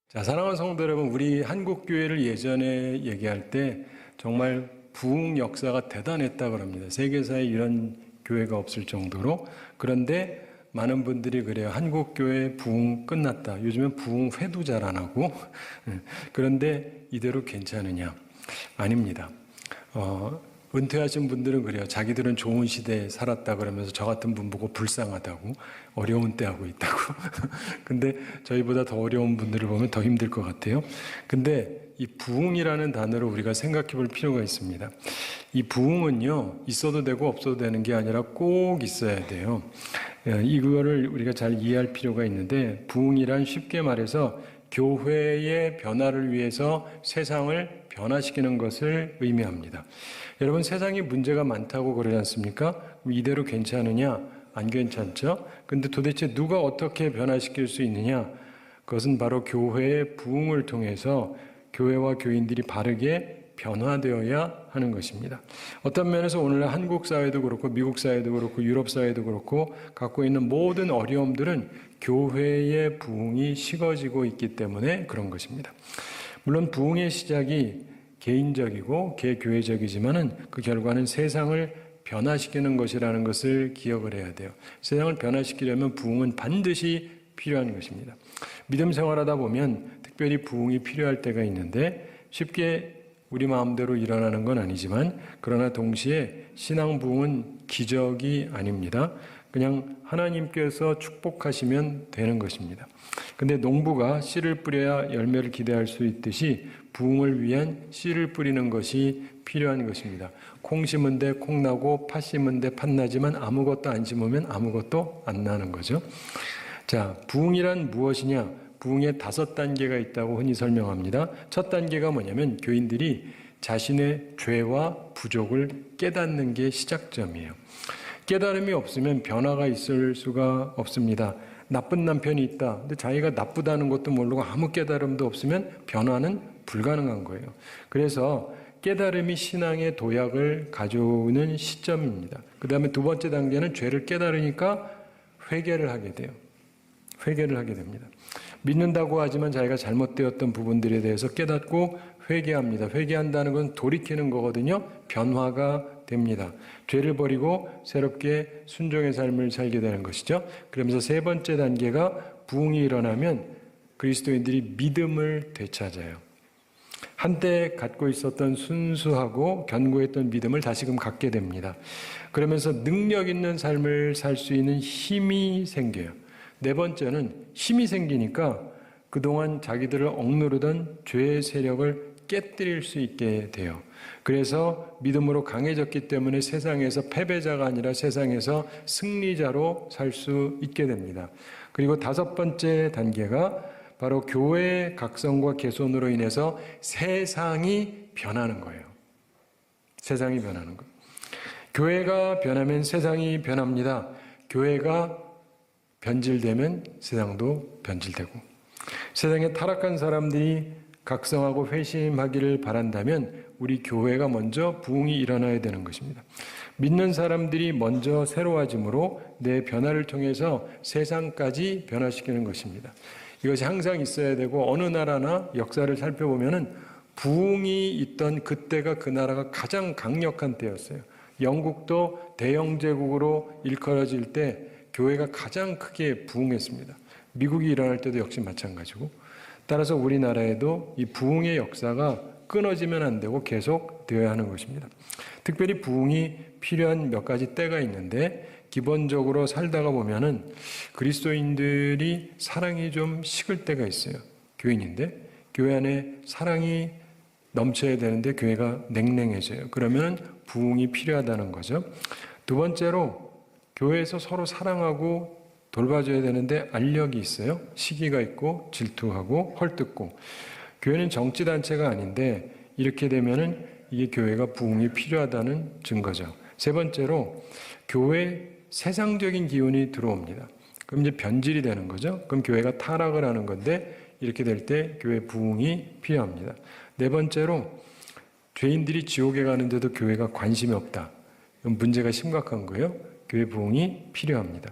자, 사랑하는 성도 여러분, 우리 한국교회를 예전에 얘기할 때 정말 부흥 역사가 대단했다 그럽니다. 세계사에 이런 교회가 없을 정도로. 그런데 많은 분들이 그래요. 한국교회 부흥 끝났다. 요즘엔 부흥 회도 잘 안 하고. 그런데 이대로 괜찮으냐? 아닙니다. 은퇴하신 분들은 그래요. 자기들은 좋은 시대에 살았다 그러면서 저 같은 분 보고 불쌍하다고, 어려운 때 하고 있다고. 근데 저희보다 더 어려운 분들을 보면 더 힘들 것 같아요. 근데 이 부흥이라는 단어를 우리가 생각해 볼 필요가 있습니다. 이 부흥은요, 있어도 되고 없어도 되는 게 아니라 꼭 있어야 돼요. 이거를 우리가 잘 이해할 필요가 있는데, 부흥이란 쉽게 말해서 교회의 변화를 위해서 세상을 변화시키는 것을 의미합니다. 여러분, 세상에 문제가 많다고 그러지 않습니까? 이대로 괜찮으냐? 안 괜찮죠? 근데 도대체 누가 어떻게 변화시킬 수 있느냐? 그것은 바로 교회의 부흥을 통해서 교회와 교인들이 바르게 변화되어야 하는 것입니다. 어떤 면에서 오늘날 한국 사회도 그렇고 미국 사회도 그렇고 유럽 사회도 그렇고 갖고 있는 모든 어려움들은 교회의 부흥이 식어지고 있기 때문에 그런 것입니다. 물론 부흥의 시작이 개인적이고 개교회적이지만은 그 결과는 세상을 변화시키는 것이라는 것을 기억을 해야 돼요. 세상을 변화시키려면 부흥은 반드시 필요한 것입니다. 믿음 생활하다 보면 특별히 부흥이 필요할 때가 있는데 쉽게 우리 마음대로 일어나는 건 아니지만, 그러나 동시에 신앙 부흥은 기적이 아닙니다. 그냥 하나님께서 축복하시면 되는 것입니다. 근데 농부가 씨를 뿌려야 열매를 기대할 수 있듯이 부흥을 위한 씨를 뿌리는 것이 필요한 것입니다. 콩 심은 데 콩 나고 팥 심은 데 팥 나지만 아무것도 안 심으면 아무것도 안 나는 거죠. 자, 부흥이란 무엇이냐? 부흥에 5단계가 있다고 흔히 설명합니다. 첫 단계가 뭐냐면 교인들이 자신의 죄와 부족을 깨닫는 게 시작점이에요. 깨달음이 없으면 변화가 있을 수가 없습니다. 나쁜 남편이 있다. 근데 자기가 나쁘다는 것도 모르고 아무 깨달음도 없으면 변화는 불가능한 거예요. 그래서 깨달음이 신앙의 도약을 가져오는 시점입니다. 그 다음에 두 번째 단계는 죄를 깨달으니까 회개를 하게 돼요. 회개를 하게 됩니다. 믿는다고 하지만 자기가 잘못되었던 부분들에 대해서 깨닫고 회개합니다. 회개한다는 건 돌이키는 거거든요. 변화가 됩니다. 죄를 버리고 새롭게 순종의 삶을 살게 되는 것이죠. 그러면서 세 번째 단계가 부흥이 일어나면 그리스도인들이 믿음을 되찾아요. 한때 갖고 있었던 순수하고 견고했던 믿음을 다시금 갖게 됩니다. 그러면서 능력 있는 삶을 살 수 있는 힘이 생겨요. 네 번째는 힘이 생기니까 그동안 자기들을 억누르던 죄의 세력을 깨뜨릴 수 있게 돼요. 그래서 믿음으로 강해졌기 때문에 세상에서 패배자가 아니라 세상에서 승리자로 살 수 있게 됩니다. 그리고 5번째 단계가 바로 교회의 각성과 개선으로 인해서 세상이 변하는 거예요. 세상이 변하는 거예요. 교회가 변하면 세상이 변합니다. 교회가 변질되면 세상도 변질되고, 세상에 타락한 사람들이 각성하고 회심하기를 바란다면 우리 교회가 먼저 부흥이 일어나야 되는 것입니다. 믿는 사람들이 먼저 새로워짐으로 내 변화를 통해서 세상까지 변화시키는 것입니다. 이것이 항상 있어야 되고, 어느 나라나 역사를 살펴보면은 부흥이 있던 그때가 그 나라가 가장 강력한 때였어요. 영국도 대영제국으로 일컬어질 때 교회가 가장 크게 부흥했습니다. 미국이 일어날 때도 역시 마찬가지고, 따라서 우리나라에도 이 부흥의 역사가 끊어지면 안 되고 계속 되어야 하는 것입니다. 특별히 부흥이 필요한 몇 가지 때가 있는데, 기본적으로 살다가 보면은 그리스도인들이 사랑이 좀 식을 때가 있어요. 교인인데 교회 안에 사랑이 넘쳐야 되는데 교회가 냉랭해져요. 그러면 부흥이 필요하다는 거죠. 두 번째로, 교회에서 서로 사랑하고 돌봐줘야 되는데 알력이 있어요. 시기가 있고 질투하고 헐뜯고. 교회는 정치단체가 아닌데 이렇게 되면은 이게 교회가 부흥이 필요하다는 증거죠. 세 번째로, 교회 세상적인 기운이 들어옵니다. 그럼 이제 변질이 되는 거죠. 그럼 교회가 타락을 하는 건데 이렇게 될 때 교회 부흥이 필요합니다. 네 번째로, 죄인들이 지옥에 가는데도 교회가 관심이 없다. 문제가 심각한 거예요. 교회 부흥이 필요합니다.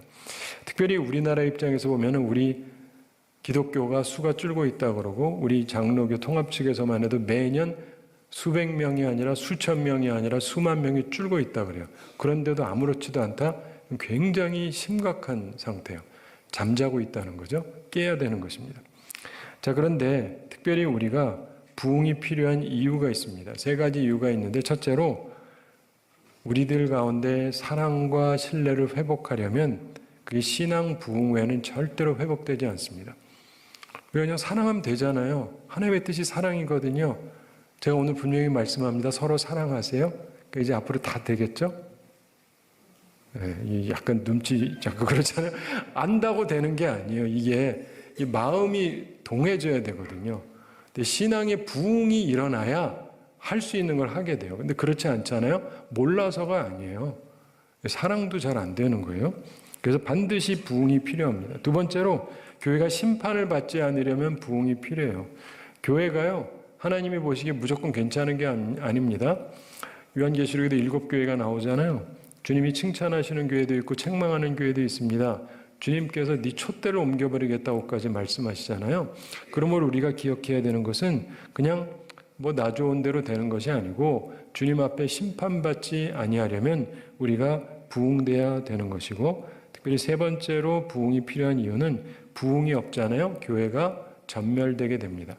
특별히 우리나라 입장에서 보면 우리 기독교가 수가 줄고 있다 그러고 우리 장로교 통합 측에서만 해도 매년 수백 명이 아니라 수천 명이 아니라 수만 명이 줄고 있다 그래요. 그런데도 아무렇지도 않다? 굉장히 심각한 상태예요. 잠자고 있다는 거죠. 깨야 되는 것입니다. 자, 그런데 특별히 우리가 부흥이 필요한 이유가 있습니다. 세 가지 이유가 있는데 첫째로 우리들 가운데 사랑과 신뢰를 회복하려면 그게 신앙 부흥 외에는 절대로 회복되지 않습니다. 그냥 사랑하면 되잖아요. 하나님의 뜻이 사랑이거든요. 제가 오늘 분명히 말씀합니다. 서로 사랑하세요. 그러니까 이제 앞으로 다 되겠죠? 네, 약간 눈치 잡고 그렇잖아요. 안다고 되는 게 아니에요. 이게 이 마음이 동해져야 되거든요. 근데 신앙의 부흥이 일어나야 할 수 있는 걸 하게 돼요. 근데 그렇지 않잖아요. 몰라서가 아니에요. 사랑도 잘 안 되는 거예요. 그래서 반드시 부흥이 필요합니다. 두 번째로 교회가 심판을 받지 않으려면 부흥이 필요해요. 교회가요, 하나님이 보시기에 무조건 괜찮은 게 아닙니다. 요한계시록에도 7교회가 나오잖아요. 주님이 칭찬하시는 교회도 있고 책망하는 교회도 있습니다. 주님께서 네 촛대를 옮겨버리겠다고까지 말씀하시잖아요. 그러므로 우리가 기억해야 되는 것은 그냥 나 좋은 대로 되는 것이 아니고 주님 앞에 심판받지 아니하려면 우리가 부흥돼야 되는 것이고, 특별히 세 번째로 부흥이 필요한 이유는 부흥이 없잖아요. 교회가 전멸되게 됩니다.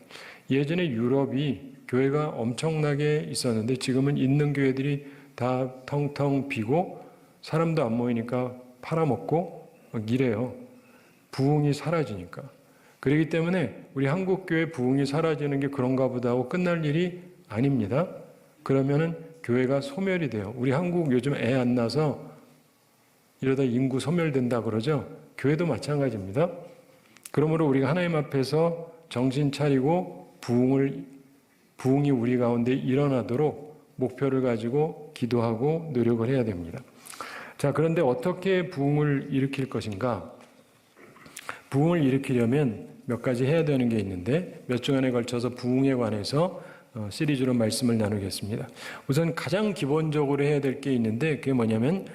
예전에 유럽이 교회가 엄청나게 있었는데 지금은 있는 교회들이 다 텅텅 비고 사람도 안 모이니까 팔아먹고 막 이래요. 부흥이 사라지니까. 그렇기 때문에 우리 한국교회 부흥이 사라지는 게 그런가 보다 하고 끝날 일이 아닙니다. 그러면은 교회가 소멸이 돼요. 우리 한국 요즘 애 안 낳아서 이러다 인구 소멸된다 그러죠. 교회도 마찬가지입니다. 그러므로 우리가 하나님 앞에서 정신 차리고 부흥이 우리 가운데 일어나도록 목표를 가지고 기도하고 노력을 해야 됩니다. 자, 그런데 어떻게 부흥을 일으킬 것인가? 부흥을 일으키려면 몇 가지 해야 되는 게 있는데 몇 주간에 걸쳐서 부흥에 관해서 시리즈로 말씀을 나누겠습니다. 우선 가장 기본적으로 해야 될 게 있는데 그게 뭐냐면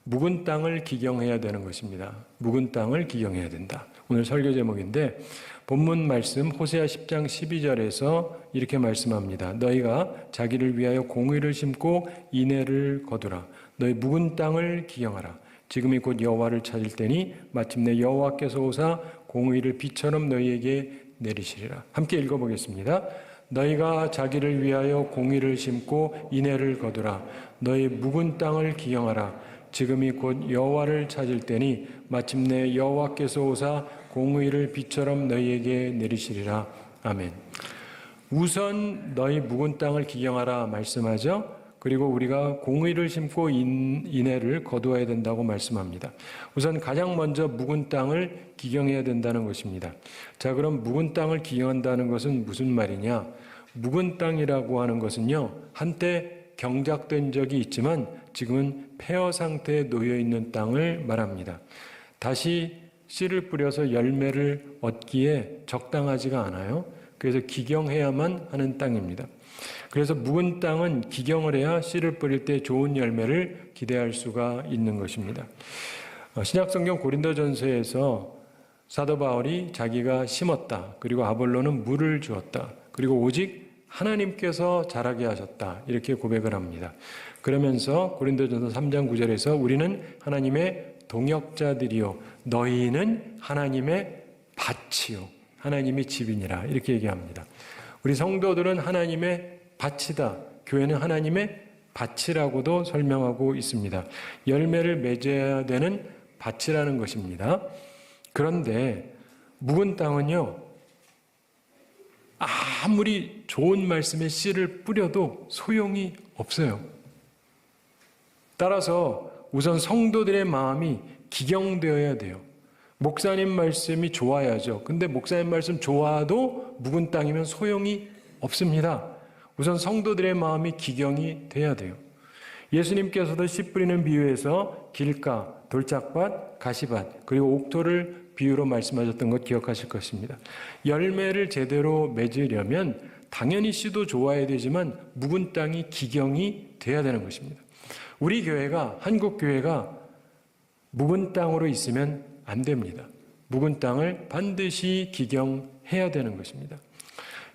묵은 땅을 기경해야 되는 것입니다. 묵은 땅을 기경해야 된다. 오늘 설교 제목인데 본문 말씀 호세아 10장 12절에서 이렇게 말씀합니다. 너희가 자기를 위하여 공의를 심고 인애를 거두라. 너희 묵은 땅을 기경하라. 지금이 곧 여호와를 찾을 때니 마침내 여호와께서 오사 공의를 비처럼 너희에게 내리시리라. 함께 읽어보겠습니다. 너희가 자기를 위하여 공의를 심고 인애를 거두라. 너희 묵은 땅을 기경하라. 지금이 곧 여호와를 찾을 때니 마침내 여호와께서 오사 공의를 비처럼 너희에게 내리시리라. 아멘. 우선 너희 묵은 땅을 기경하라 말씀하죠. 그리고 우리가 공의를 심고 인애를 거두어야 된다고 말씀합니다. 우선 가장 먼저 묵은 땅을 기경해야 된다는 것입니다. 자, 그럼 묵은 땅을 기경한다는 것은 무슨 말이냐? 묵은 땅이라고 하는 것은요, 한때 경작된 적이 있지만 지금은 폐허 상태에 놓여 있는 땅을 말합니다. 다시 씨를 뿌려서 열매를 얻기에 적당하지가 않아요. 그래서 기경해야만 하는 땅입니다. 그래서 묵은 땅은 기경을 해야 씨를 뿌릴 때 좋은 열매를 기대할 수가 있는 것입니다. 신약성경 고린도전서에서 사도 바울이 자기가 심었다. 그리고 아볼로는 물을 주었다. 그리고 오직 하나님께서 자라게 하셨다. 이렇게 고백을 합니다. 그러면서 고린도전서 3장 9절에서 우리는 하나님의 동역자들이요 너희는 하나님의 밭이요 하나님의 집이니라. 이렇게 얘기합니다. 우리 성도들은 하나님의 밭이다. 교회는 하나님의 밭이라고도 설명하고 있습니다. 열매를 맺어야 되는 밭이라는 것입니다. 그런데 묵은 땅은요, 아무리 좋은 말씀에 씨를 뿌려도 소용이 없어요. 따라서 우선 성도들의 마음이 기경되어야 돼요. 목사님 말씀이 좋아야죠. 근데 목사님 말씀 좋아도 묵은 땅이면 소용이 없습니다. 우선 성도들의 마음이 기경이 돼야 돼요. 예수님께서도 씨 뿌리는 비유에서 길가, 돌짝밭, 가시밭, 그리고 옥토를 비유로 말씀하셨던 것 기억하실 것입니다. 열매를 제대로 맺으려면 당연히 씨도 좋아야 되지만 묵은 땅이 기경이 돼야 되는 것입니다. 우리 교회가, 한국 교회가 묵은 땅으로 있으면 안 됩니다. 묵은 땅을 반드시 기경해야 되는 것입니다.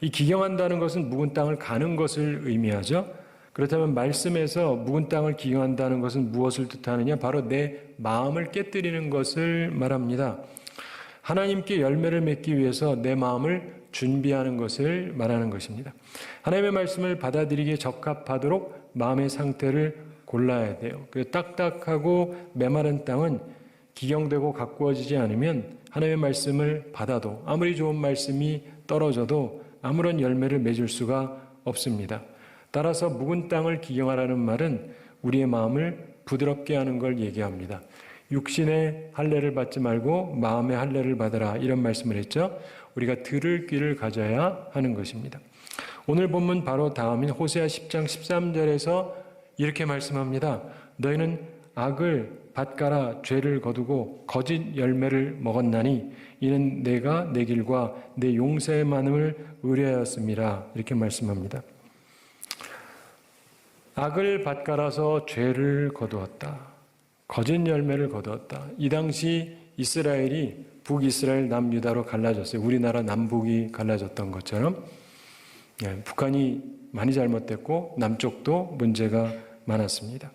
이 기경한다는 것은 묵은 땅을 가는 것을 의미하죠. 그렇다면 말씀에서 묵은 땅을 기경한다는 것은 무엇을 뜻하느냐? 바로 내 마음을 깨뜨리는 것을 말합니다. 하나님께 열매를 맺기 위해서 내 마음을 준비하는 것을 말하는 것입니다. 하나님의 말씀을 받아들이기에 적합하도록 마음의 상태를 골라야 돼요. 그 딱딱하고 메마른 땅은 기경되고 가꾸어지지 않으면 하나님의 말씀을 받아도 아무리 좋은 말씀이 떨어져도 아무런 열매를 맺을 수가 없습니다. 따라서 묵은 땅을 기경하라는 말은 우리의 마음을 부드럽게 하는 걸 얘기합니다. 육신의 할례를 받지 말고 마음의 할례를 받으라, 이런 말씀을 했죠. 우리가 들을 귀를 가져야 하는 것입니다. 오늘 본문 바로 다음인 호세아 10장 13절에서 이렇게 말씀합니다. 너희는 악을 밭가라 죄를 거두고 거짓 열매를 먹었나니 이는 내가 내 길과 내 용서의 많음을 의뢰하였음이라, 이렇게 말씀합니다. 악을 밭갈아서 죄를 거두었다. 거짓 열매를 거두었다. 이 당시 이스라엘이 북이스라엘, 남유다로 갈라졌어요. 우리나라 남북이 갈라졌던 것처럼 북한이 많이 잘못됐고 남쪽도 문제가 많았습니다.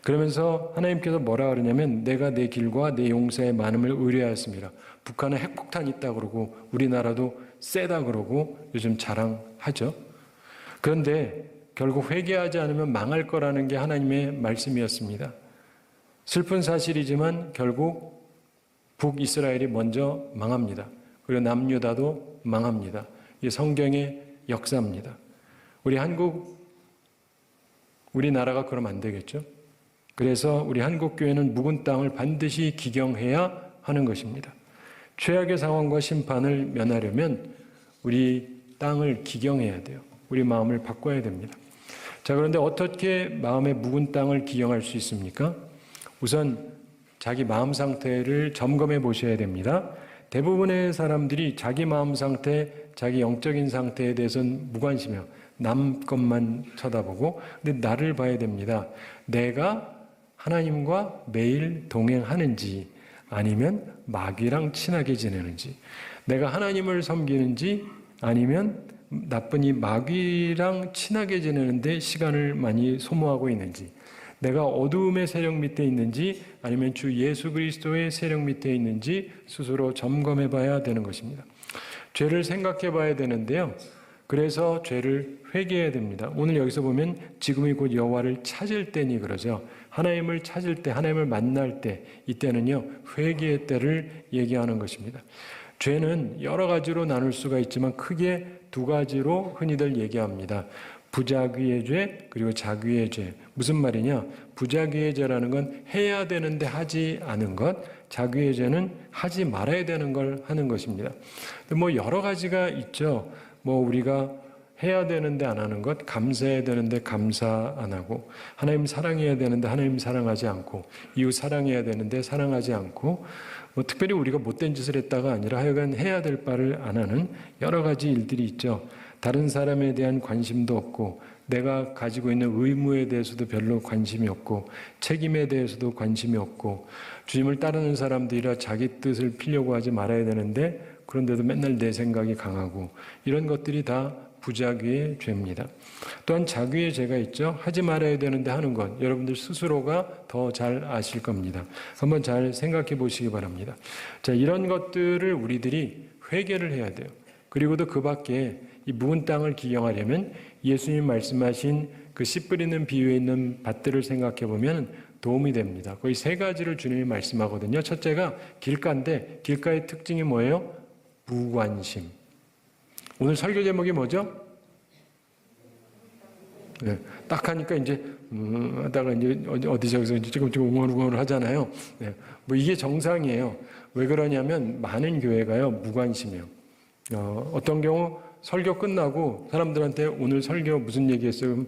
그러면서 하나님께서 뭐라 그러냐면 내가 내 길과 내 용서의 많음을 의뢰하였습니다. 북한은 핵폭탄 있다 그러고 우리나라도 세다 그러고 요즘 자랑하죠. 그런데 결국 회개하지 않으면 망할 거라는 게 하나님의 말씀이었습니다. 슬픈 사실이지만 결국 북이스라엘이 먼저 망합니다. 그리고 남유다도 망합니다. 이게 성경의 역사입니다. 우리나라가 그러면 안 되겠죠? 그래서 우리 한국교회는 묵은 땅을 반드시 기경해야 하는 것입니다. 최악의 상황과 심판을 면하려면 우리 땅을 기경해야 돼요. 우리 마음을 바꿔야 됩니다. 자, 그런데 어떻게 마음의 묵은 땅을 기경할 수 있습니까? 우선 자기 마음 상태를 점검해 보셔야 됩니다. 대부분의 사람들이 자기 마음 상태, 자기 영적인 상태에 대해서는 무관심해요. 남 것만 쳐다보고, 근데 나를 봐야 됩니다. 내가 하나님과 매일 동행하는지 아니면 마귀랑 친하게 지내는지, 내가 하나님을 섬기는지 아니면 나쁜 이 마귀랑 친하게 지내는데 시간을 많이 소모하고 있는지, 내가 어두움의 세력 밑에 있는지 아니면 주 예수 그리스도의 세력 밑에 있는지 스스로 점검해 봐야 되는 것입니다. 죄를 생각해 봐야 되는데요. 그래서 죄를 회개해야 됩니다. 오늘 여기서 보면 지금이 곧 여호와를 찾을 때니 그러죠. 하나님을 찾을 때, 하나님을 만날 때, 이때는요 회개의 때를 얘기하는 것입니다. 죄는 여러 가지로 나눌 수가 있지만 크게 두 가지로 흔히들 얘기합니다. 부자귀의 죄 그리고 자귀의 죄. 무슨 말이냐? 부자귀의 죄라는 건 해야 되는데 하지 않은 것, 자귀의 죄는 하지 말아야 되는 걸 하는 것입니다. 뭐 여러 가지가 있죠. 뭐 우리가 해야 되는데 안 하는 것, 감사해야 되는데 감사 안 하고, 하나님 사랑해야 되는데 하나님 사랑하지 않고, 이웃 사랑해야 되는데 사랑하지 않고, 뭐 특별히 우리가 못된 짓을 했다가 아니라 하여간 해야 될 바를 안 하는 여러 가지 일들이 있죠. 다른 사람에 대한 관심도 없고, 내가 가지고 있는 의무에 대해서도 별로 관심이 없고, 책임에 대해서도 관심이 없고, 주님을 따르는 사람들이라 자기 뜻을 피려고 하지 말아야 되는데 그런데도 맨날 내 생각이 강하고, 이런 것들이 다 부자귀의 죄입니다. 또한 자귀의 죄가 있죠. 하지 말아야 되는데 하는 것. 여러분들 스스로가 더 잘 아실 겁니다. 한번 잘 생각해 보시기 바랍니다. 자, 이런 것들을 우리들이 회개를 해야 돼요. 그리고도 그 밖에 이 묵은 땅을 기경하려면 예수님 말씀하신 그 씨 뿌리는 비유에 있는 밭들을 생각해 보면 도움이 됩니다. 거의 세 가지를 주님이 말씀하거든요. 첫째가 길가인데 길가의 특징이 뭐예요? 무관심. 오늘 설교 제목이 뭐죠? 네, 딱 하니까 이제 하다가 이제 어디저기서 이제 조금 웅얼웅얼 하잖아요. 네, 뭐 이게 정상이에요. 왜 그러냐면 많은 교회가요 무관심해요. 어떤 경우 설교 끝나고 사람들한테 오늘 설교 무슨 얘기했어요?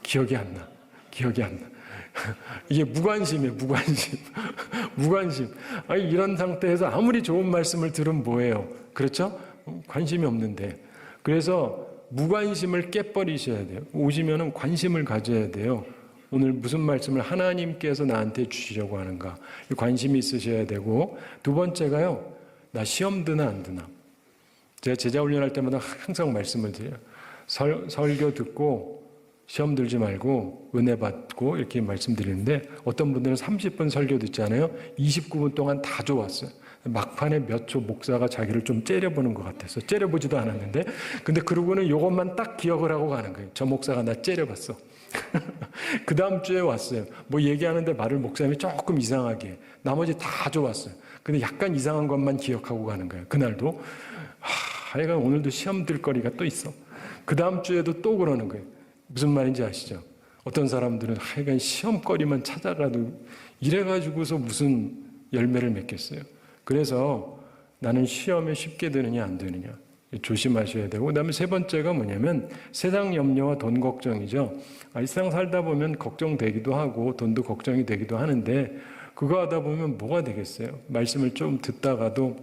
기억이 안 나. 이게 무관심이에요. 무관심. 아니, 이런 상태에서 아무리 좋은 말씀을 들으면 뭐예요? 그렇죠? 관심이 없는데. 그래서 무관심을 깨버리셔야 돼요. 오시면은 관심을 가져야 돼요. 오늘 무슨 말씀을 하나님께서 나한테 주시려고 하는가 관심이 있으셔야 되고, 두 번째가요, 나 시험 드나 안 드나. 제가 제자 훈련할 때마다 항상 말씀을 드려요. 설교 듣고 시험 들지 말고 은혜 받고 이렇게 말씀드리는데, 어떤 분들은 30분 설교 듣잖아요. 29분 동안 다 좋았어요. 막판에 몇 초 목사가 자기를 좀 째려보는 것 같아서, 째려보지도 않았는데, 근데 그러고는 이것만 딱 기억을 하고 가는 거예요. 저 목사가 나 째려봤어. 그 다음 주에 왔어요. 뭐 얘기하는데 말을 목사님이 조금 이상하게, 나머지 다 좋았어요. 근데 약간 이상한 것만 기억하고 가는 거예요. 그날도 하여간 오늘도 시험 들 거리가 또 있어. 그 다음 주에도 또 그러는 거예요. 무슨 말인지 아시죠? 어떤 사람들은 하여간 시험거리만 찾아가도 이래가지고서 무슨 열매를 맺겠어요. 그래서 나는 시험에 쉽게 드느냐 안 드느냐 조심하셔야 되고, 그다음에 세 번째가 뭐냐면 세상 염려와 돈 걱정이죠. 일상 살다 보면 걱정되기도 하고 돈도 걱정이 되기도 하는데, 그거 하다 보면 뭐가 되겠어요? 말씀을 좀 듣다가도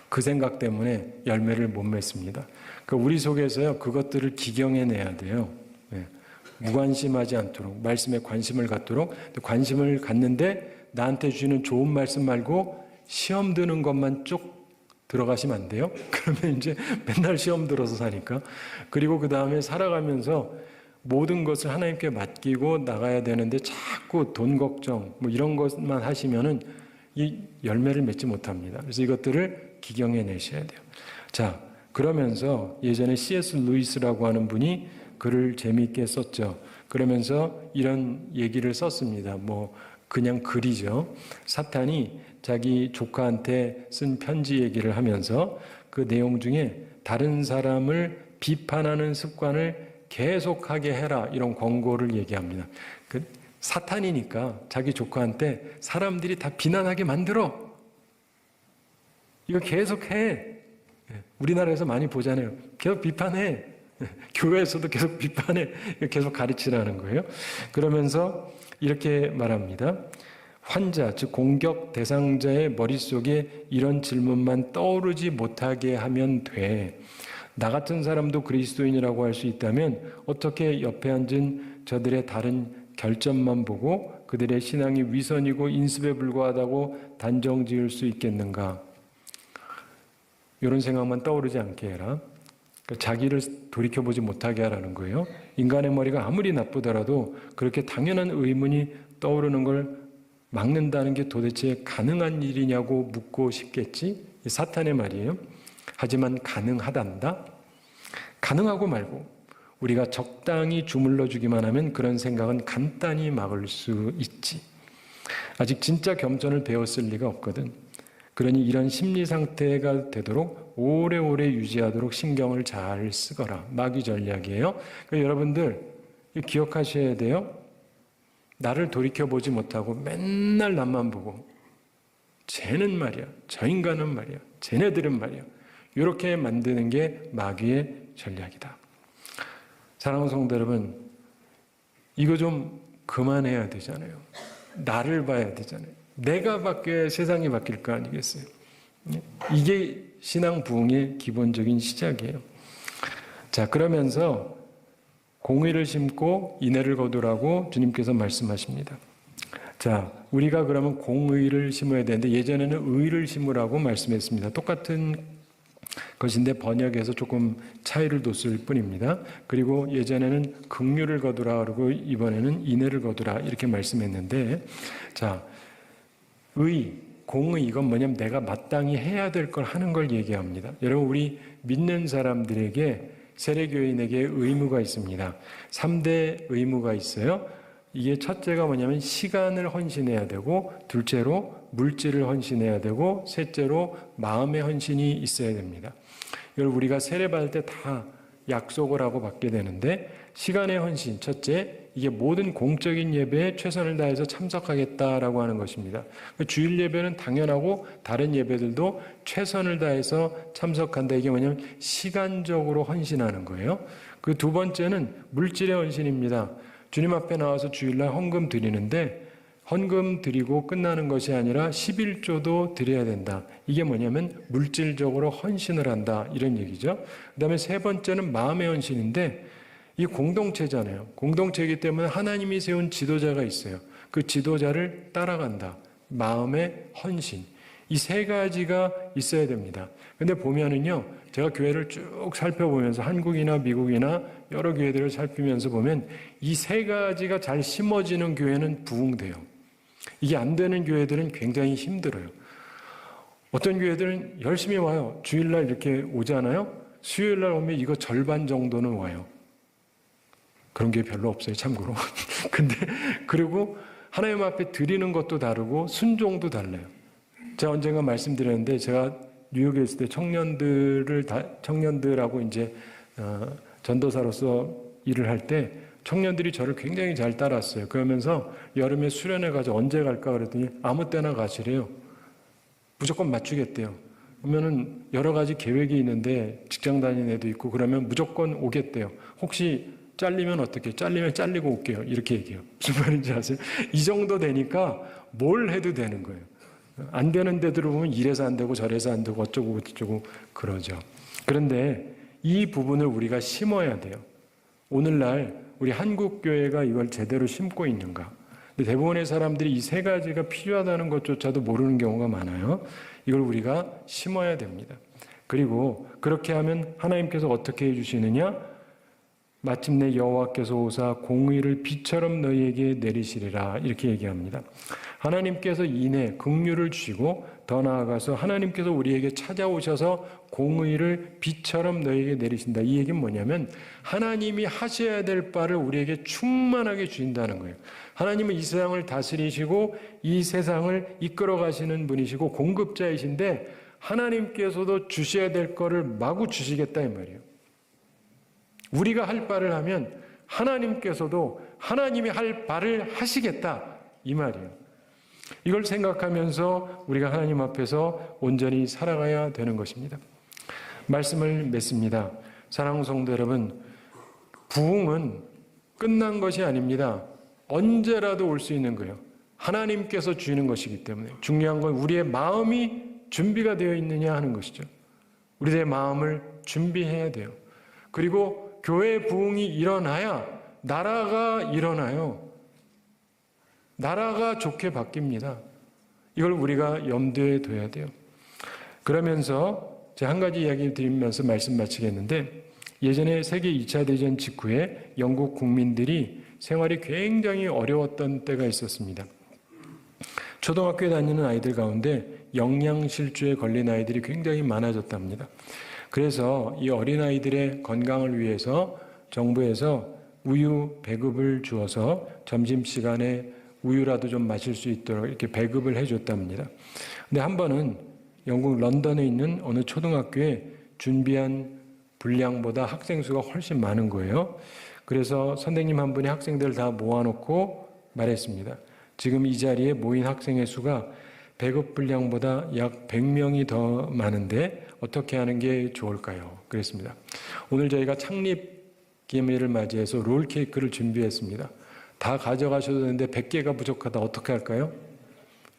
그 생각 때문에 열매를 못 맺습니다. 그러니까 우리 속에서요, 그것들을 기경해내야 돼요. 네. 무관심하지 않도록, 말씀에 관심을 갖도록. 관심을 갖는데 나한테 주시는 좋은 말씀 말고 시험 드는 것만 쭉 들어가시면 안 돼요. 그러면 이제 맨날 시험 들어서 사니까. 그리고 그 다음에 살아가면서 모든 것을 하나님께 맡기고 나가야 되는데 자꾸 돈 걱정 뭐 이런 것만 하시면은 이 열매를 맺지 못합니다. 그래서 이것들을 기경해 내셔야 돼요. 자, 그러면서 예전에 C.S. 루이스라고 하는 분이 글을 재미있게 썼죠. 그러면서 이런 얘기를 썼습니다. 뭐 그냥 글이죠. 사탄이 자기 조카한테 쓴 편지 얘기를 하면서 그 내용 중에 다른 사람을 비판하는 습관을 계속하게 해라, 이런 권고를 얘기합니다. 그 사탄이니까 자기 조카한테 사람들이 다 비난하게 만들어. 이거 계속해. 우리나라에서 많이 보잖아요. 계속 비판해. 교회에서도 계속 비판해. 계속 가르치라는 거예요. 그러면서 이렇게 말합니다. 환자, 즉 공격 대상자의 머릿속에 이런 질문만 떠오르지 못하게 하면 돼. 나 같은 사람도 그리스도인이라고 할 수 있다면 어떻게 옆에 앉은 저들의 다른 결점만 보고 그들의 신앙이 위선이고 인습에 불과하다고 단정 지을 수 있겠는가? 이런 생각만 떠오르지 않게 해라. 그러니까 자기를 돌이켜보지 못하게 하라는 거예요. 인간의 머리가 아무리 나쁘더라도 그렇게 당연한 의문이 떠오르는 걸 막는다는 게 도대체 가능한 일이냐고 묻고 싶겠지? 사탄의 말이에요. 하지만 가능하단다? 가능하고 말고 우리가 적당히 주물러 주기만 하면 그런 생각은 간단히 막을 수 있지. 아직 진짜 겸손을 배웠을 리가 없거든. 그러니 이런 심리 상태가 되도록 오래오래 유지하도록 신경을 잘 쓰거라. 마귀 전략이에요. 그러니까 여러분들 기억하셔야 돼요. 나를 돌이켜보지 못하고 맨날 남만 보고 쟤는 말이야, 저 인간은 말이야, 쟤네들은 말이야, 이렇게 만드는 게 마귀의 전략이다. 사랑하는 성도 여러분, 이거 좀 그만해야 되잖아요. 나를 봐야 되잖아요. 내가 바뀌어야 세상이 바뀔 거 아니겠어요? 이게 신앙 부흥의 기본적인 시작이에요. 자, 그러면서 공의를 심고 인애를 거두라고 주님께서 말씀하십니다. 자, 우리가 그러면 공의를 심어야 되는데 예전에는 의를 심으라고 말씀했습니다. 똑같은 것인데 번역에서 조금 차이를 뒀을 뿐입니다. 그리고 예전에는 긍휼을 거두라 그러고 이번에는 인애를 거두라 이렇게 말씀했는데, 자, 의, 공의, 이건 뭐냐면 내가 마땅히 해야 될 걸 하는 걸 얘기합니다. 여러분, 우리 믿는 사람들에게, 세례교인에게 의무가 있습니다. 3대 의무가 있어요. 이게 첫째가 뭐냐면 시간을 헌신해야 되고, 둘째로 물질을 헌신해야 되고, 셋째로 마음의 헌신이 있어야 됩니다. 이걸 우리가 세례받을 때 다 약속을 하고 받게 되는데, 시간의 헌신, 첫째, 이게 모든 공적인 예배에 최선을 다해서 참석하겠다라고 하는 것입니다. 주일 예배는 당연하고 다른 예배들도 최선을 다해서 참석한다. 이게 뭐냐면 시간적으로 헌신하는 거예요. 그 두 번째는 물질의 헌신입니다. 주님 앞에 나와서 주일날 헌금 드리는데 헌금 드리고 끝나는 것이 아니라 11조도 드려야 된다. 이게 뭐냐면 물질적으로 헌신을 한다, 이런 얘기죠. 그 다음에 세 번째는 마음의 헌신인데, 이 공동체잖아요. 공동체이기 때문에 하나님이 세운 지도자가 있어요. 그 지도자를 따라간다. 마음의 헌신. 이 세 가지가 있어야 됩니다. 근데 보면은요, 제가 교회를 쭉 살펴보면서 한국이나 미국이나 여러 교회들을 살피면서 보면 이 세 가지가 잘 심어지는 교회는 부흥돼요. 이게 안 되는 교회들은 굉장히 힘들어요. 어떤 교회들은 열심히 와요. 주일날 이렇게 오잖아요. 수요일날 오면 이거 절반 정도는 와요. 그런 게 별로 없어요, 참고로. 근데, 그리고 하나님 앞에 드리는 것도 다르고 순종도 달라요. 제가 언젠가 말씀드렸는데, 제가 뉴욕에 있을 때 청년들하고 이제, 전도사로서 일을 할 때 청년들이 저를 굉장히 잘 따랐어요. 그러면서 여름에 수련회 가서 언제 갈까 그랬더니 아무 때나 가시래요. 무조건 맞추겠대요. 그러면은 여러 가지 계획이 있는데 직장 다니는 애도 있고 그러면 무조건 오겠대요. 혹시 잘리면 어떻게? 잘리면 잘리고 올게요. 이렇게 얘기해요. 무슨 말인지 아세요? 이 정도 되니까 뭘 해도 되는 거예요. 안 되는 데들을 보면 이래서 안 되고 저래서 안 되고 어쩌고 저쩌고 그러죠. 그런데 이 부분을 우리가 심어야 돼요. 오늘날 우리 한국교회가 이걸 제대로 심고 있는가? 근데 대부분의 사람들이 이 세 가지가 필요하다는 것조차도 모르는 경우가 많아요. 이걸 우리가 심어야 됩니다. 그리고 그렇게 하면 하나님께서 어떻게 해주시느냐? 마침내 여호와께서 오사 공의를 비처럼 너희에게 내리시리라 이렇게 얘기합니다. 하나님께서 인애, 긍휼을 주시고 더 나아가서 하나님께서 우리에게 찾아오셔서 공의를 비처럼 너희에게 내리신다. 이 얘기는 뭐냐면 하나님이 하셔야 될 바를 우리에게 충만하게 주신다는 거예요. 하나님은 이 세상을 다스리시고 이 세상을 이끌어 가시는 분이시고 공급자이신데 하나님께서도 주셔야 될 거를 마구 주시겠다 이 말이에요. 우리가 할 바를 하면 하나님께서도 하나님이 할 바를 하시겠다 이 말이에요. 이걸 생각하면서 우리가 하나님 앞에서 온전히 살아가야 되는 것입니다. 말씀을 맺습니다. 사랑하는 성도 여러분, 부흥은 끝난 것이 아닙니다. 언제라도 올 수 있는 거예요. 하나님께서 주시는 것이기 때문에 중요한 건 우리의 마음이 준비가 되어 있느냐 하는 것이죠. 우리의 마음을 준비해야 돼요. 그리고 교회 부흥이 일어나야 나라가 일어나요. 나라가 좋게 바뀝니다. 이걸 우리가 염두에 둬야 돼요. 그러면서 제가 한 가지 이야기 드리면서 말씀 마치겠는데 예전에 세계 2차 대전 직후에 영국 국민들이 생활이 굉장히 어려웠던 때가 있었습니다. 초등학교에 다니는 아이들 가운데 영양실조에 걸린 아이들이 굉장히 많아졌답니다. 그래서 이 어린아이들의 건강을 위해서 정부에서 우유 배급을 주어서 점심시간에 우유라도 좀 마실 수 있도록 이렇게 배급을 해줬답니다. 근데 한 번은 영국 런던에 있는 어느 초등학교에 준비한 분량보다 학생 수가 훨씬 많은 거예요. 그래서 선생님 한 분이 학생들을 다 모아놓고 말했습니다. 지금 이 자리에 모인 학생의 수가 배급 분량보다 약 100명이 더 많은데 어떻게 하는 게 좋을까요? 그랬습니다. 오늘 저희가 창립 기념일을 맞이해서 롤케이크를 준비했습니다. 다 가져가셔도 되는데 100개가 부족하다. 어떻게 할까요?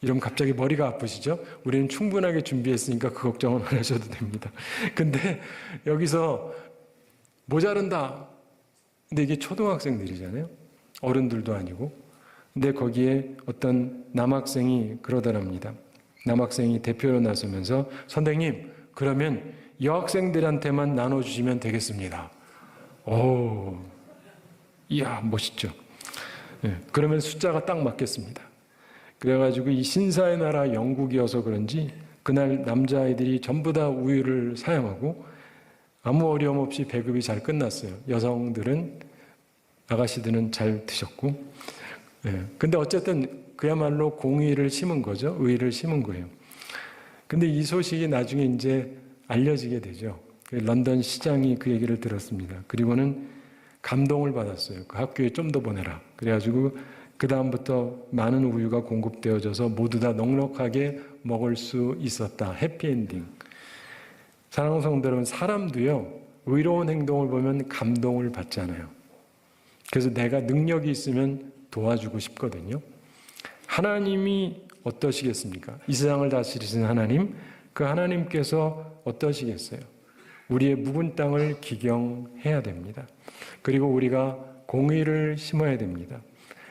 이러면 갑자기 머리가 아프시죠? 우리는 충분하게 준비했으니까 그 걱정은 안 하셔도 됩니다. 근데 여기서 모자른다. 근데 이게 초등학생들이잖아요. 어른들도 아니고. 근데 거기에 어떤 남학생이 그러더랍니다. 남학생이 대표로 나서면서 선생님, 그러면 여학생들한테만 나눠주시면 되겠습니다. 오, 이야, 멋있죠. 네, 그러면 숫자가 딱 맞겠습니다. 그래가지고 이 신사의 나라 영국이어서 그런지 그날 남자아이들이 전부 다 우유를 사용하고 아무 어려움 없이 배급이 잘 끝났어요. 여성들은, 아가씨들은 잘 드셨고. 네, 근데 어쨌든 그야말로 공의를 심은 거죠. 의의를 심은 거예요. 근데 이 소식이 나중에 이제 알려지게 되죠. 런던 시장이 그 얘기를 들었습니다. 그리고는 감동을 받았어요. 그 학교에 좀 더 보내라. 그래가지고 그 다음부터 많은 우유가 공급되어져서 모두 다 넉넉하게 먹을 수 있었다. 해피엔딩. 사랑하는 성도 여러분, 사람도요, 의로운 행동을 보면 감동을 받잖아요. 그래서 내가 능력이 있으면 도와주고 싶거든요. 하나님이 어떠시겠습니까? 이 세상을 다스리시는 하나님, 그 하나님께서 어떠시겠어요? 우리의 묵은 땅을 기경해야 됩니다. 그리고 우리가 공의를 심어야 됩니다.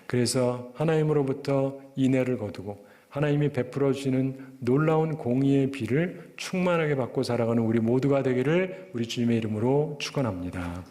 그래서 하나님으로부터 인애를 거두고 하나님이 베풀어 주시는 놀라운 공의의 비를 충만하게 받고 살아가는 우리 모두가 되기를 우리 주님의 이름으로 축원합니다.